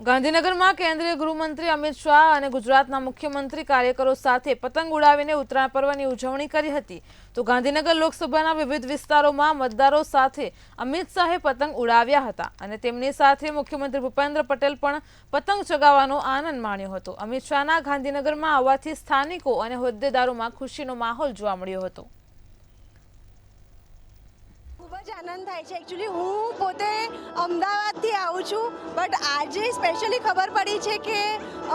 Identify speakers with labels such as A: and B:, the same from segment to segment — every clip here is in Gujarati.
A: ગાંધીનગરમાં કેન્દ્રીય ગૃહમંત્રી અમિત શાહ અને ગુજરાતના મુખ્યમંત્રી કાર્યકરો સાથે પતંગ ઉડાવીને ઉત્તરાયણ પર્વની ઉજવણી કરી હતી। તો ગાંધીનગર લોકસભાના વિવિધ વિસ્તારોમાં મતદારો સાથે અમિત શાહે પતંગ ઉડાવ્યા હતા અને તેમની સાથે મુખ્યમંત્રી ભૂપેન્દ્ર પટેલ પણ પતંગ ચગાવવાનો આનંદ માણ્યો હતો। અમિત શાહના ગાંધીનગરમાં આવવાથી સ્થાનિકો અને હોદ્દેદારોમાં ખુશીનો માહોલ જોવા મળ્યો હતો।
B: ખૂબ જ આનંદ થાય છે। એકચ્યુઅલી હું પોતે અમદાવાદથી આવું છું, બટ આજે સ્પેશિયલી ખબર પડી છે કે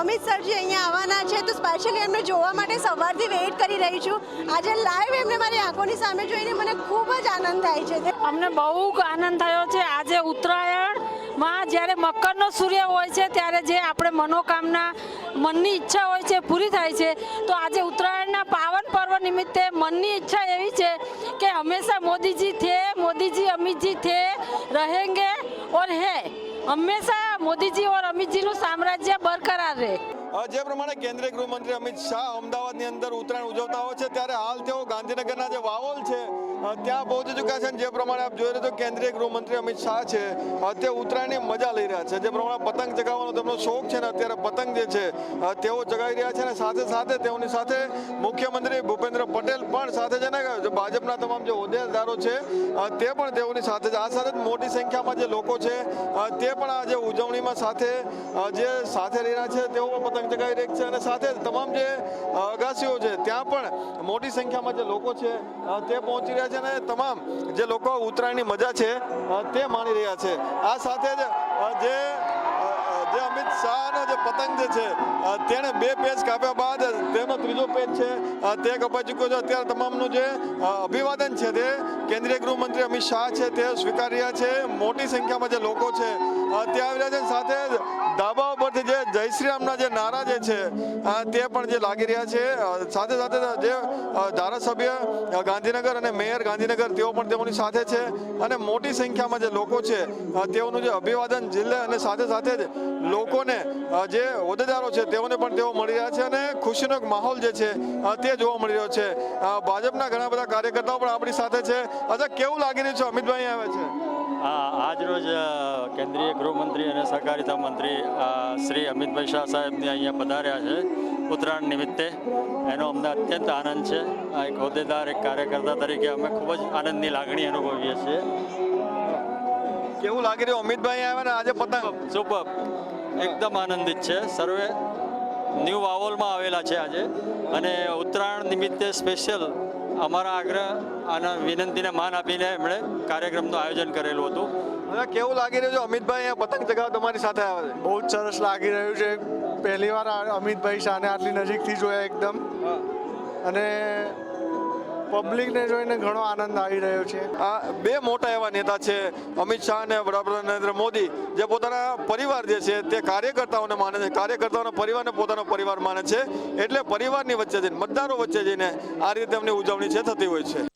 B: અમિત સરજી અહીંયા આવવાના છે, તો સ્પેશિયલી એમને જોવા માટે સવારથી વેઇટ કરી રહી છું। આજે લાઈવ એમને મારી આંખોની સામે જોઈને મને ખૂબ જ આનંદ થાય છે।
C: અમને બહુ આનંદ થયો છે। આજે ઉત્તરાયણમાં જ્યારે મકરનો સૂર્ય હોય છે ત્યારે જે આપણે મનોકામના મનની ઈચ્છા હોય છે પૂરી થાય છે, તો આજે ઉત્તરાયણના પાવન પર્વ નિમિત્તે મનની ઈચ્છા એવી છે કે હંમેશા મોદીજી थे, मोदी अमित जी थे, रहेंगे और है। हमेशा मोदी जी और अमित जी નું સામ્રાજ્ય બરકરાર રહે।
D: જે પ્રમાણે કેન્દ્રીય ગૃહમંત્રી અમિત શાહ અમદાવાદની અંદર ઉત્તરાયણ ઉજવતા હોય છે, ત્યારે હાલ તેઓ ગાંધીનગરના જે વાવોલ છે ત્યાં પહોંચી ચૂક્યા છે। જે પ્રમાણે આપ જોઈ રહ્યા છો, કેન્દ્રીય ગૃહમંત્રી અમિત શાહ છે તે ઉત્તરાયણની મજા લઈ રહ્યા છે। જે પ્રમાણે પતંગ ચગાવવાનો તેમનો શોખ છે ને, અત્યારે પતંગ જે છે તેઓ ચગાવી રહ્યા છે અને સાથે સાથે તેઓની સાથે મુખ્યમંત્રી ભૂપેન્દ્ર પટેલ પણ સાથે છે ને, ભાજપના તમામ જે હોદ્દેદારો છે તે પણ તેઓની સાથે છે। આ સાથે જ મોટી સંખ્યામાં જે લોકો છે તે પણ આ જે ઉજવણીમાં સાથે રહી રહ્યા છે, તેઓ પણ પતંગ ચગાવી રહ્યા છે અને સાથે તમામ જે અગાસીઓ છે ત્યાં પણ મોટી સંખ્યામાં જે લોકો છે તે પહોંચી રહ્યા છે અને તમામ જે લોકો ઉત્તરાયણની મજા છે તે માણી રહ્યા છે। આ સાથે જ જે અમિત શાહનો જે પતંગ જે છે તેણે 2 પેચ કાપ્યા બાદ તેનો ત્રીજો પેચ છે તે કપાઈ ચૂક્યો છે। અત્યારે તમામનું જે અભિવાદન છે તે કેન્દ્રીય ગૃહમંત્રી અમિત શાહ છે તે સ્વીકારી રહ્યા છે। મોટી સંખ્યામાં જે લોકો છે તે આવી રહ્યા છે। સાથે ધાબા ઉપરથી જે જય શ્રી રામના જે નારા જે છે તે પણ જે લાગી રહ્યા છે। સાથે સાથે જે ધારાસભ્ય ગાંધીનગર અને મેયર ગાંધીનગર તેઓ પણ તેઓની સાથે છે અને મોટી સંખ્યામાં જે લોકો છે તેઓનું જે અભિવાદન જિલ્લે અને સાથે સાથે જ લોકોને જે હોદ્દેદારો છે તેઓને પણ તેઓ મળી રહ્યા છે અને ખુશીનો એક માહોલ જે છે તે જોવા મળી રહ્યો છે। ભાજપના ઘણા બધા કાર્યકર્તાઓ પણ આપણી સાથે છે। અચ્છા, કેવું લાગી રહ્યું છે? અમિતભાઈ આવે છે।
E: આજ રોજ કેન્દ્રીય ગૃહમંત્રી અને સહકારિતા મંત્રી શ્રી અમિતભાઈ શાહ સાહેબને અહીંયા પધાર્યા છે ઉત્તરાયણ નિમિત્તે। એનો અમને અત્યંત આનંદ છે। એક હોદ્દેદાર, એક કાર્યકર્તા તરીકે અમે ખૂબ જ આનંદની લાગણી અનુભવીએ છીએ।
D: કેવું લાગી રહ્યું? અમિતભાઈ આવ્યા ને આજે પતંગ
E: સુપર, એકદમ આનંદિત છે। સર્વે ન્યૂ વાવોલમાં આવેલા છે આજે અને ઉત્તરાયણ નિમિત્તે સ્પેશિયલ અમારા આગ્રહ અને વિનંતીને માન આપીને એમણે કાર્યક્રમનું આયોજન કરેલું હતું।
D: હવે કેવું લાગી રહ્યું છે? અમિતભાઈ અહીંયા પતંગ ચગાવવા તમારી સાથે આવે છે।
F: બહુ જ સરસ લાગી રહ્યું છે। પહેલી વાર અમિતભાઈ શાહને આટલી નજીકથી જોયા એકદમ, અને પબ્લિકને જોઈને ઘણો આનંદ આવી રહ્યો છે।
D: આ 2 મોટા એવા નેતા છે, અમિત શાહ અને વડાપ્રધાન નરેન્દ્ર મોદી, જે પોતાના પરિવાર જે છે તે કાર્યકર્તાઓને માને છે, કાર્યકર્તાઓના પરિવારને પોતાનો પરિવાર માને છે। એટલે પરિવારની વચ્ચે જઈને, મતદારો વચ્ચે જઈને આ રીતે એમની ઉજવણી છે થતી હોય છે।